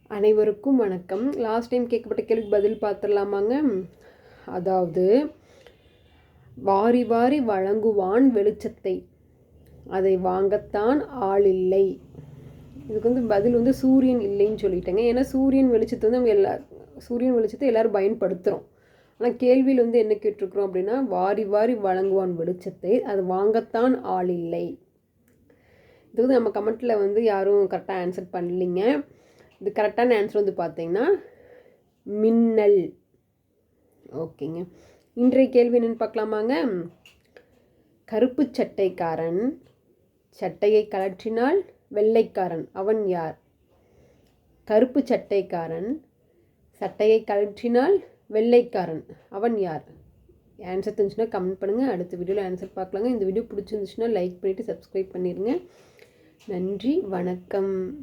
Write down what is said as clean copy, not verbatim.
அனைவருக்கும் வணக்கம். Last time கேட்கப்பட்ட கேள்விக்கு பதில் பார்த்துடலாமாங்க. அதாவது, வாரி வாரி வழங்குவான் வெளிச்சத்தை, அதை வாங்கத்தான் ஆள் இல்லை. இதுக்கு பதில் சூரியன் இல்லைன்னு சொல்லிட்டேங்க. ஏன்னா சூரியன் வெளிச்சத்தை நம்ம சூரியன் வெளிச்சத்தை எல்லோரும் பயன்படுத்துகிறோம். ஆனால் கேள்வியில் என்ன கேட்டிருக்கிறோம் அப்படின்னா, வாரி வாரி வழங்குவான் வெளிச்சத்தை, அது வாங்கத்தான் ஆள் இல்லை. இது நம்ம கமெண்ட்டில் யாரும் கரெக்டாக ஆன்சர் பண்ணலிங்க. இது கரெக்டான ஆன்சர் பார்த்தீங்கன்னா மின்னல். ஓகேங்க. இன்றைய கேள்வி என்னென்னு பார்க்கலாமாங்க. கருப்பு சட்டைக்காரன் சட்டையை கழற்றினால் வெள்ளைக்காரன், அவன் யார்? கருப்பு சட்டைக்காரன் சட்டையை கழற்றினால் வெள்ளைக்காரன், அவன் யார்? ஆன்சர் தெரிஞ்சுன்னா கமெண்ட் பண்ணுங்கள். அடுத்த வீடியோவில் ஆன்சர் பார்க்கலாங்க. இந்த வீடியோ பிடிச்சிருந்துச்சுன்னா லைக் பண்ணிவிட்டு சப்ஸ்கிரைப் பண்ணிடுங்க. நன்றி, வணக்கம்.